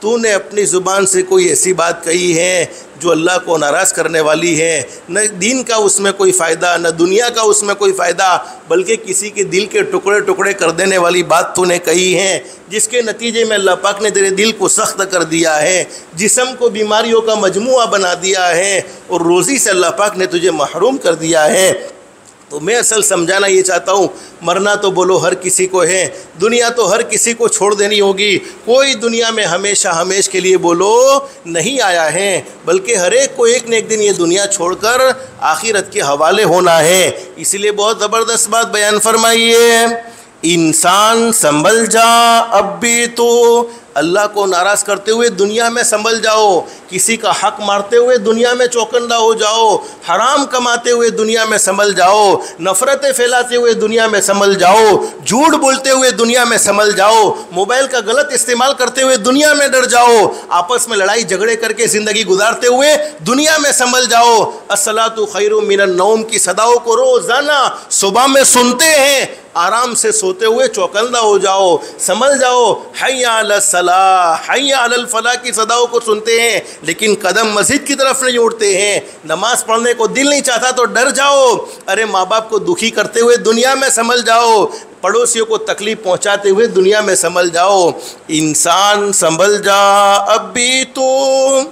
तूने अपनी ज़ुबान से कोई ऐसी बात कही है जो अल्लाह को नाराज़ करने वाली है। न दीन का उसमें कोई फ़ायदा, न दुनिया का उसमें कोई फ़ायदा, बल्कि किसी के दिल के टुकड़े टुकड़े कर देने वाली बात तूने कही है, जिसके नतीजे में अल्लाह पाक ने तेरे दिल को सख्त कर दिया है, जिस्म को बीमारियों का मजमुआ बना दिया है, और रोज़ी से अल्लाह पाक ने तुझे महरूम कर दिया है। तो मैं असल समझाना ये चाहता हूँ, मरना तो बोलो हर किसी को है, दुनिया तो हर किसी को छोड़ देनी होगी, कोई दुनिया में हमेशा हमेश के लिए बोलो नहीं आया है, बल्कि हर एक को एक न एक दिन ये दुनिया छोड़कर आखिरत के हवाले होना है। इसलिए बहुत ज़बरदस्त बात बयान फरमाइए, इंसान संभल जा अब भी तो, अल्लाह को नाराज़ करते हुए दुनिया में संभल जाओ, किसी का हक मारते हुए दुनिया में चौकन्ना हो जाओ, हराम कमाते हुए दुनिया में संभल जाओ, नफ़रतें फैलाते हुए दुनिया में संभल जाओ, झूठ बोलते हुए दुनिया में संभल जाओ, मोबाइल का गलत इस्तेमाल करते हुए दुनिया में डर जाओ, आपस में लड़ाई झगड़े करके ज़िंदगी गुजारते हुए दुनिया में संभल जाओ। अस्सलातु खैरुम मिनन नौम की सदाओं को रोज़ाना सुबह में सुनते हैं, आराम से सोते हुए चौकन्ना हो जाओ, समझ जाओ। हय्या अलस सलाह हय्या अलल फलाह की सदाओं को सुनते हैं, लेकिन कदम मस्जिद की तरफ नहीं उठते हैं। नमाज पढ़ने को दिल नहीं चाहता तो डर जाओ। अरे माँ बाप को दुखी करते हुए दुनिया में संभल जाओ, पड़ोसियों को तकलीफ़ पहुँचाते हुए दुनिया में संभल जाओ। इंसान संभल जा अब भी तो,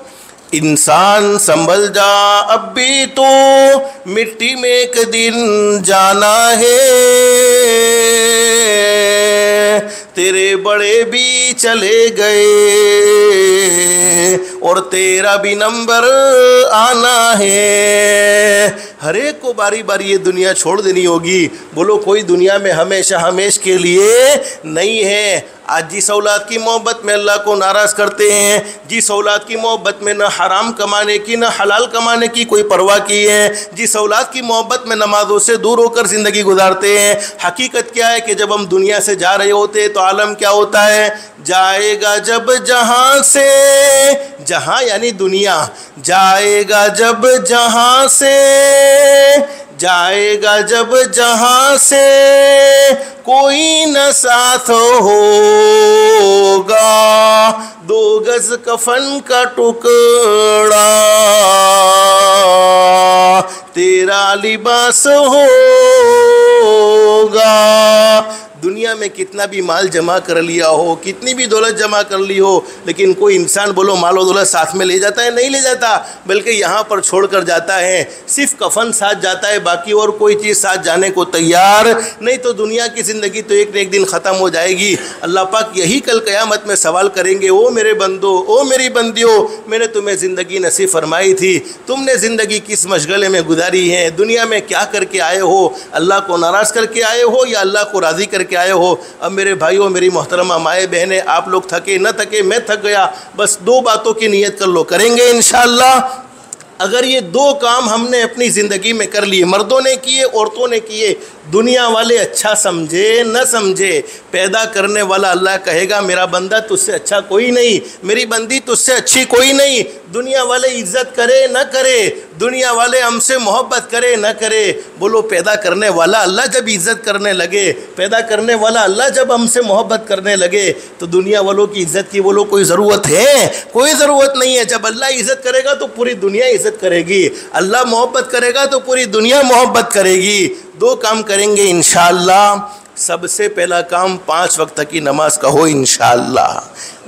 इंसान संभल जा अब भी तो, मिट्टी में एक दिन जाना है, तेरे बड़े भी चले गए और तेरा भी नंबर आना है। हर एक को बारी बारी ये दुनिया छोड़ देनी होगी। बोलो कोई दुनिया में हमेशा हमेश के लिए नहीं है। आज जिस औलाद की मोहब्बत में अल्लाह को नाराज़ करते हैं, जिस औलाद की मोहब्बत में न हराम कमाने की न हलाल कमाने की कोई परवाह की है, जिस औलाद की मोहब्बत में नमाज़ों से दूर होकर ज़िंदगी गुजारते हैं, हकीकत क्या है कि जब हम दुनिया से जा रहे होते हैं तो आलम क्या होता है, जाएगा जब जहाँ से, जहाँ यानी दुनिया, जाएगा जब जहाँ से, जाएगा जब जहाँ से कोई न साथ होगा, 2 गज कफन का टुकड़ा तेरा लिबास होगा। दुनिया में कितना भी माल जमा कर लिया हो, कितनी भी दौलत जमा कर ली हो, लेकिन कोई इंसान बोलो माल और दौलत साथ में ले जाता है? नहीं ले जाता, बल्कि यहाँ पर छोड़ कर जाता है। सिर्फ कफन साथ जाता है, बाकी और कोई चीज़ साथ जाने को तैयार नहीं। तो दुनिया की ज़िंदगी तो एक न एक दिन ख़त्म हो जाएगी। अल्लाह पाक यही कल क़यामत में सवाल करेंगे, ओ मेरे बंदो, ओ मेरी बंदियों, मैंने तुम्हें ज़िंदगी नसीब फरमाई थी, तुमने ज़िंदगी किस मशगले में गुजारी है, दुनिया में क्या करके आए हो, अल्लाह को नाराज़ करके आए हो या अल्लाह को राज़ी करके आए हो। अब मेरे भाइयों, मेरी मोहतरमा माए बहनें, आप लोग थके न थके, मैं थक गया, बस 2 बातों की नियत कर लो, करेंगे इंशाअल्लाह। अगर ये 2 काम हमने अपनी ज़िंदगी में कर लिए, मर्दों ने किए, औरतों ने किए, दुनिया वाले अच्छा समझे न समझे, पैदा करने वाला अल्लाह कहेगा मेरा बंदा तुझसे अच्छा कोई नहीं, मेरी बंदी तुझसे अच्छी कोई नहीं। दुनिया वाले इज्जत करे न करे, दुनिया वाले हमसे मोहब्बत करे न करे, बोलो पैदा करने वाला अल्लाह जब इज़्ज़त करने लगे, पैदा करने वाला अल्लाह जब हमसे मोहब्बत करने लगे, तो दुनिया वालों की इज़्ज़त की बोलो कोई ज़रूरत है? कोई ज़रूरत नहीं है। जब अल्लाह इज़्ज़त करेगा तो पूरी दुनिया इज़्ज़त करेगी, अल्लाह मोहब्बत करेगा तो पूरी दुनिया मोहब्बत करेगी। 2 काम करेंगे इंशाअल्लाह। सबसे पहला काम 5 वक्त की नमाज का हो इंशाअल्लाह।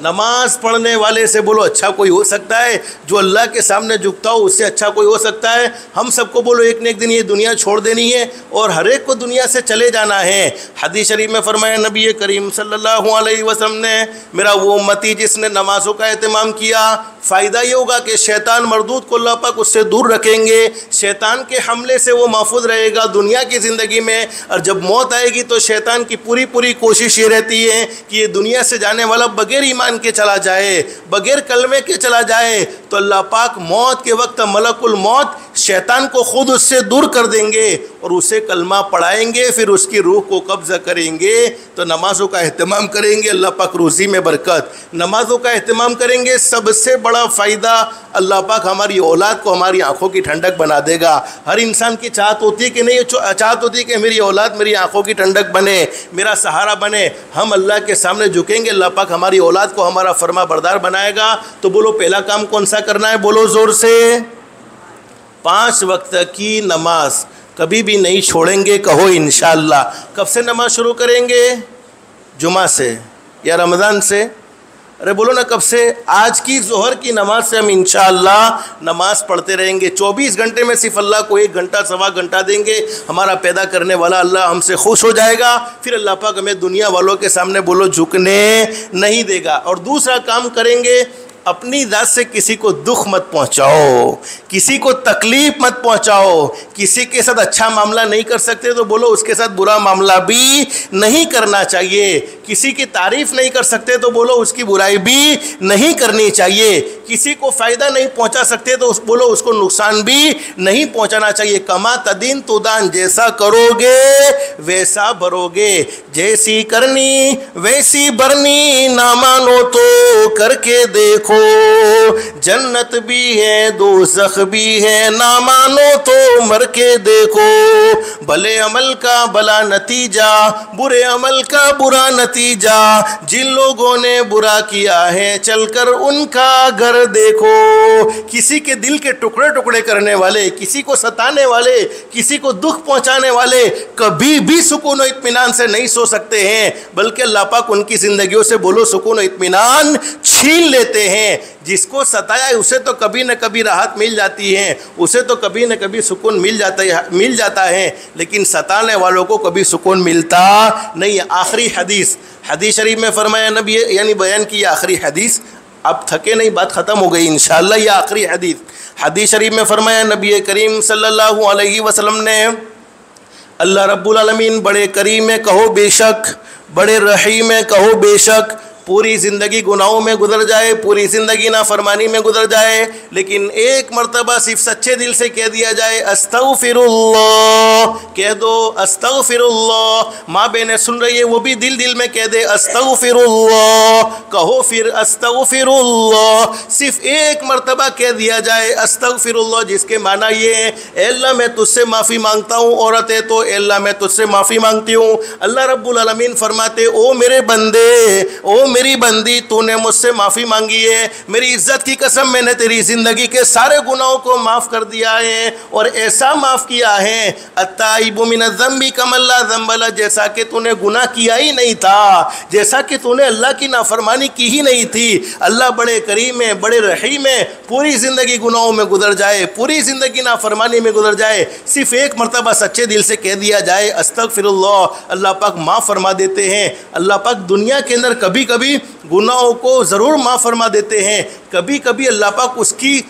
नमाज पढ़ने वाले से बोलो अच्छा कोई हो सकता है? जो अल्लाह के सामने झुकता हो उससे अच्छा कोई हो सकता है? हम सबको बोलो एक न एक दिन ये दुनिया छोड़ देनी है और हर एक को दुनिया से चले जाना है। हदीस शरीफ में फरमाया नबी करीम सल्लल्लाहु अलैहि वसल्लम ने, मेरा वो उम्मती जिसने नमाज़ों का एहतमाम किया, फ़ायदा ये होगा कि शैतान मरदूद को अल्लाह पाक उससे दूर रखेंगे, शैतान के हमले से वो महफूज रहेगा दुनिया की ज़िंदगी में, और जब मौत आएगी तो शैतान शैतान की पूरी पूरी कोशिश ये रहती है कि ये दुनिया से जाने वाला बगैर ईमान के चला जाए, बगैर कलमे के चला जाए। तो अल्लाह पाक मौत के वक्त मलकुल मौत शैतान को खुद उससे दूर कर देंगे और उसे कलमा पढ़ाएंगे, फिर उसकी रूह को कब्ज़ा करेंगे। तो नमाज़ों का अहतमाम करेंगे, अल्लाह पाक रोज़ी में बरकत। नमाज़ों का अहतमाम करेंगे, सबसे बड़ा फ़ायदा अल्लाह पाक हमारी औलाद को हमारी आँखों की ठंडक बना देगा। हर इंसान की चाहत होती है कि नहीं, चाहत होती है कि मेरी औलाद मेरी आँखों की ठंडक बने, मेरा सहारा बने। हम अल्लाह के सामने झुकेंगे, अल्लाह पाक हमारी औलाद को हमारा फरमा बरदार बनाएगा। तो बोलो पहला काम कौन सा करना है, बोलो ज़ोर से। 5 वक्त की नमाज कभी भी नहीं छोड़ेंगे, कहो इंशाअल्लाह। कब से नमाज शुरू करेंगे, जुमा से या रमज़ान से? अरे बोलो ना कब से? आज की ज़ोहर की नमाज से हम इंशाअल्लाह नमाज पढ़ते रहेंगे। 24 घंटे में सिर्फ अल्लाह को 1 घंटा सवा घंटा देंगे, हमारा पैदा करने वाला अल्लाह हमसे खुश हो जाएगा। फिर अल्लाह पाक हमें दुनिया वालों के सामने बोलो झुकने नहीं देगा। और दूसरा काम करेंगे, अपनी ज़ात से किसी को दुख मत पहुंचाओ, किसी को तकलीफ़ मत पहुंचाओ। किसी के साथ अच्छा मामला नहीं कर सकते तो बोलो उसके साथ बुरा मामला भी नहीं करना चाहिए। किसी की तारीफ़ नहीं कर सकते तो बोलो उसकी बुराई भी नहीं करनी चाहिए। किसी को फ़ायदा नहीं पहुंचा सकते तो बोलो उसको नुकसान भी नहीं पहुंचाना चाहिए। कमा तदीन तुदान, जैसा करोगे वैसा भरोगे, जैसी करनी वैसी भरनी, ना मानो तो करके देखो। जन्नत भी है दोज़ख भी है, ना मानो तो मर के देखो। भले अमल का भला नतीजा, बुरे अमल का बुरा नतीजा, जिन लोगों ने बुरा किया है चलकर उनका घर देखो। किसी के दिल के टुकड़े टुकड़े करने वाले, किसी को सताने वाले, किसी को दुख पहुंचाने वाले कभी भी सुकून और इत्मीनान से नहीं सो सकते हैं, बल्कि अल्लाह पाक उनकी ज़िंदगियों से बोलो सुकून और इत्मीनान छीन लेते हैं। जिसको सताया है उसे तो कभी न कभी राहत मिल जाती है, उसे तो कभी न कभी सुकून मिल जाता है, लेकिन सताने वालों को कभी सुकून मिलता नहीं है। आखिरी हदीस शरीफ में फरमाया नबी, यानी बयान की आखिरी हदीस, अब थके नहीं, बात ख़त्म हो गई इंशाअल्लाह। ये आखिरी हदीस शरीफ में फरमाया नबी करीम सल्लल्लाहु अलैहि वसल्लम ने, अल्लाह रब्बुल आलमीन बड़े करीम है कहो बेशक, बड़े रहीम है कहो बेशक। पूरी ज़िंदगी गुनाहों में गुजर जाए, पूरी ज़िंदगी नाफरमानी में गुजर जाए, लेकिन एक मर्तबा सिर्फ सच्चे दिल से कह दिया जाए अस्तगफिरुल्लाह, कह दो अस्तगफिरुल्लाह। माँ बहनें सुन रही है, वो भी दिल दिल में कह दे अस्तगफिरुल्लाह, कहो फिर अस्तगफिरुल्लाह। सिर्फ एक मर्तबा कह दिया जाए अस्तगफिरुल्लाह, जिसके माना ये है अल्लाह मैं तुझसे माफ़ी मांगता हूँ। औरत है तो अल्लाह मैं तुझसे माफ़ी मांगती हूँ। अल्लाह रब्बुल आलमीन फरमाते ओ मेरे बंदे, ओ मेरी बंदी, तूने मुझसे माफ़ी मांगी है, मेरी इज्जत की कसम मैंने तेरी ज़िंदगी के सारे गुनाहों को माफ़ कर दिया है, और ऐसा माफ़ किया है अत्ताइबु मिनज़्ज़ंबि कमल्ला ज़ंबला, जैसा कि तूने गुनाह किया ही नहीं था, जैसा कि तूने अल्लाह की नाफरमानी की ही नहीं थी। अल्लाह बड़े करीम है, बड़े रहीम है। पूरी ज़िंदगी गुनाहों में गुजर जाए, पूरी ज़िंदगी नाफरमानी में गुजर जाए, सिर्फ एक मरतबा सच्चे दिल से कह दिया जाए अस्तगफिरुल्लाह, अल्लाह पाक माफ़ फरमा देते हैं। अल्लाह पाक दुनिया के अंदर कभी कभी गुनाहों को ज़रूर माफ़ फरमा देते हैं, कभी कभी अल्लाह पाक उसकी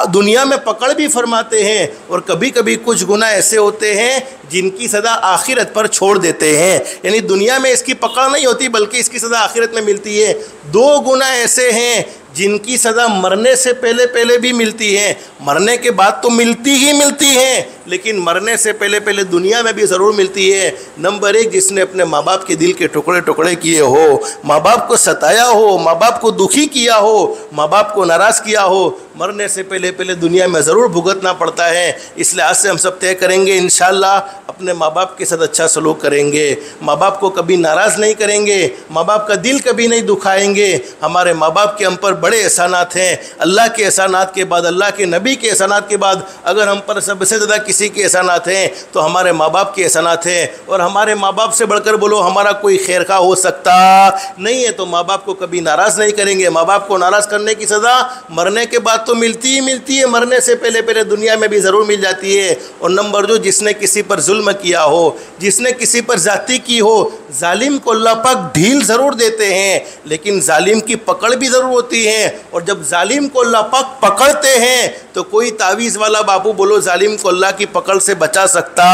दुनिया में पकड़ भी फरमाते हैं, और कभी कभी कुछ गुनाह ऐसे होते हैं जिनकी सज़ा आखिरत पर छोड़ देते हैं। यानी दुनिया में इसकी पकड़ नहीं होती बल्कि इसकी सज़ा आखिरत में मिलती है। 2 गुनाह ऐसे हैं जिनकी सज़ा मरने से पहले भी मिलती है, मरने के बाद तो मिलती ही मिलती है, लेकिन मरने से पहले दुनिया में भी ज़रूर मिलती है। नंबर 1, जिसने अपने माँ बाप के दिल के टुकड़े टुकड़े किए हो, माँ बाप को सताया हो, माँ बाप को दुखी किया हो, माँ बाप को नाराज़ किया हो, मरने से पहले दुनिया में ज़रूर भुगतना पड़ता है। इसलिए आज से हम सब तय करेंगे इंशाअल्लाह अपने माँ बाप के साथ अच्छा सलूक करेंगे, माँ बाप को कभी नाराज़ नहीं करेंगे, माँ बाप का दिल कभी नहीं दुखाएंगे। हमारे माँ बाप के हम पर बड़े एहसानात हैं। अल्लाह के एहसानात के बाद, अल्लाह के नबी के एहसानात के बाद अगर हम पर सबसे ज़्यादा किसी के एहसानात हैं तो हमारे माँ बाप के एहसानात हैं, और हमारे माँ बाप से बढ़कर बोलो हमारा कोई खैर खा हो सकता नहीं है। तो माँ बाप को कभी नाराज़ नहीं करेंगे। माँ बाप को नाराज़ करने की सज़ा मरने के बाद तो मिलती ही मिलती है, मरने से पहले दुनिया में भी ज़रूर मिल जाती है। और नंबर 2, जिसने किसी पर जुल्म किया हो, जिसने किसी पर ज़्यादती की हो, जालिम को अल्लाह पाक ढील ज़रूर देते हैं, लेकिन जालिम की पकड़ भी ज़रूर होती है। और जब जालिम को अल्लाह पाक पकड़ते हैं तो कोई तावीज़ वाला बाबू बोलो जालिम को अल्लाह की की पकड़ से बचा सकता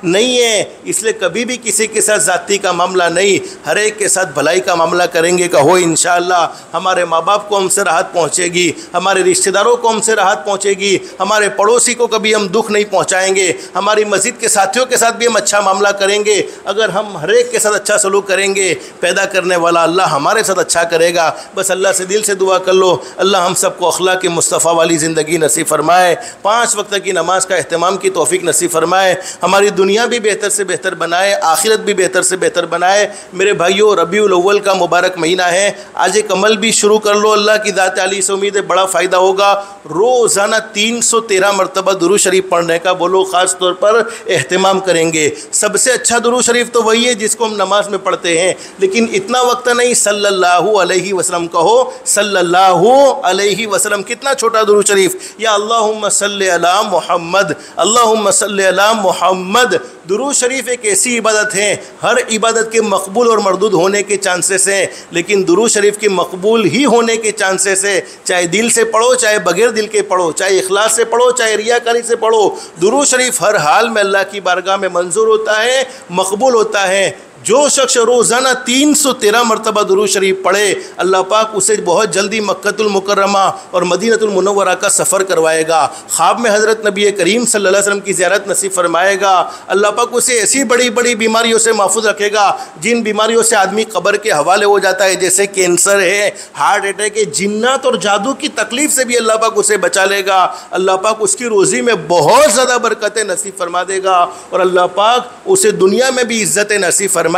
नहीं है। इसलिए कभी भी किसी के साथ जाति का मामला नहीं, हर एक के साथ भलाई का मामला करेंगे कहो इंशाअल्लाह हमारे माँ बाप को हमसे राहत पहुँचेगी, हमारे रिश्तेदारों को हमसे राहत पहुँचेगी, हमारे पड़ोसी को कभी हम दुख नहीं पहुँचाएंगे, हमारी मस्जिद के साथियों के साथ भी हम अच्छा मामला करेंगे। अगर हम हर एक के साथ अच्छा सलूक करेंगे, पैदा करने वाला अल्लाह हमारे साथ अच्छा करेगा। बस अल्लाह से दिल से दुआ कर लो, अल्लाह हम सबको अखलाक मुस्तफ़ा वाली ज़िंदगी नसीब फरमाए, 5 वक्त की नमाज का अहतमाम की तौफीक नसीब फरमाए, हमारी दुनिया भी बेहतर से बेहतर बनाए, आखिरत भी बेहतर से बेहतर बनाए। मेरे भाइयों, रबीउल अव्वल का मुबारक महीना है, आज एक अमल भी शुरू कर लो, अल्लाह की ज़ात आली से उम्मीद है बड़ा फ़ायदा होगा। रोज़ाना 313 मरतबा दुरूद शरीफ पढ़ने का बोलो ख़ास तौर पर एहतमाम करेंगे। सबसे अच्छा दुरूद शरीफ तो वही है जिसको हम नमाज में पढ़ते हैं, लेकिन इतना वक्त नहीं, सल्लल्लाहु अलैहि वसल्लम कहो, सल्लल्लाहु अलैहि वसल्लम। कितना छोटा दुरूद शरीफ, या अल्लाहुम्मा सल्लि अला मुहम्मद, अल्लाहुम्मा सल्लि अला मुहम्मद। दुरूद शरीफ एक ऐसी इबादत है, हर इबादत के मकबूल और मरदूद होने के चांसेस हैं, लेकिन दुरूद शरीफ के मकबूल ही होने के चांसेस है। चाहे दिल से पढ़ो, चाहे बगैर दिल के पढ़ो, चाहे इखलास से पढ़ो, चाहे रियाकारी से पढ़ो, दुरूद शरीफ हर हाल में अल्लाह की बारगाह में मंजूर होता है, मकबूल होता है। जो शख्स रोज़ाना 313 मरतबा दुरूद शरीफ पढ़े, अल्लाह पाक उसे बहुत जल्दी मक्कतुल मुकर्रमा और मदीनतुल मुनव्वरा का सफ़र करवाएगा, ख्वाब में हज़रत नबी करीम सल्लल्लाहु अलैहि वसल्लम की ज़ियारत नसीब फरमाएगा। अल्लाह पाक उसे ऐसी बड़ी बड़ी बीमारियों से महफूज रखेगा जिन बीमारियों से आदमी कब्र के हवाले हो जाता है, जैसे कैंसर है, हार्ट अटैक है, जिन्नात और जादू की तकलीफ़ से भी अल्लाह पाक उसे बचा लेगा। अल्लाह पाक उसकी रोज़ी में बहुत ज़्यादा बरकतें नसीब फरमा देगा और अल्लाह पाक उसे दुनिया में भी इज़्ज़तें नसीब फरमाएगा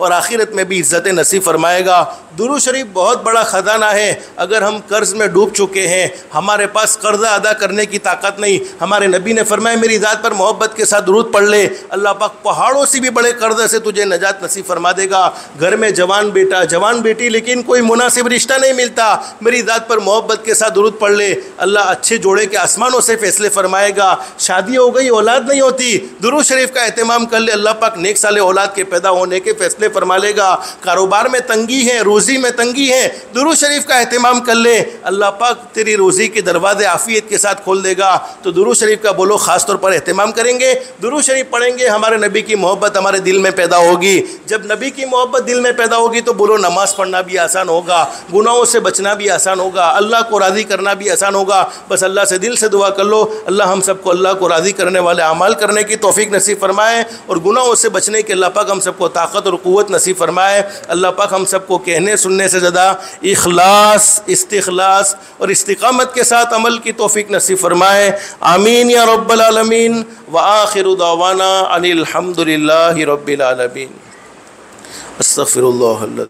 और आखिरत में भी इज्जत नसीब फरमाएगा। दुरूद शरीफ बहुत बड़ा ख़जाना है। अगर हम कर्ज में डूब चुके हैं, हमारे पास कर्जा अदा करने की ताकत नहीं, हमारे नबी ने फरमाया मेरी ज़ात पर मोहब्बत के साथ दुरूद पढ़ ले, अल्लाह पाक पहाड़ों से भी बड़े कर्जे से तुझे नजात नसीब फरमा देगा। घर में जवान बेटा जवान बेटी लेकिन कोई मुनासिब रिश्ता नहीं मिलता, मेरी ज़ात पर मोहब्बत के साथ दुरूद पढ़ ले, अल्लाह अच्छे जोड़े के आसमानों से फैसले फरमाएगा। शादी हो गई, औलाद नहीं होती, दुरूद शरीफ का एहतमाम कर ले, अल्लाह पाक नेक साले औलाद के पैदा होने के फैसले फरमा लेगा। कारोबार में तंगी है, रोज़ी में तंगी है, दुरूद शरीफ का एहतमाम कर ले, अल्लाह पाक तेरी रोज़ी के दरवाजे आफियत के साथ खोल देगा। तो दुरूद शरीफ का बोलो ख़ास तौर पर एहतमाम करेंगे, दुरूद शरीफ पढ़ेंगे, हमारे नबी की मोहब्बत हमारे दिल में पैदा होगी। जब नबी की मोहब्बत दिल में पैदा होगी तो बोलो नमाज पढ़ना भी आसान होगा, गुनाहों से बचना भी आसान होगा, अल्लाह को राज़ी करना भी आसान होगा। बस अल्लाह से दिल से दुआ कर लो, अल्लाह हम सबको अल्लाह को राज़ी करने वाले अमाल करने की तौफीक नसीब फरमाए और गुनाहों से बचने के अल्लाह पाक हम सबको ताकत और क़ुव्वत नसीब फरमाए। अल्लाह पाक हम सबको कहने सुनने से ज़्यादा इखलास, इस्तिखलास और इस्तिकामत के साथ अमल की तौफीक नसीब फरमाए। आमीन या रब्बल आलमीन व आखिरु दावाना अनिल हम्दुलिल्लाहि रब्बिल आलमीन। अस्तग़फिरुल्लाह।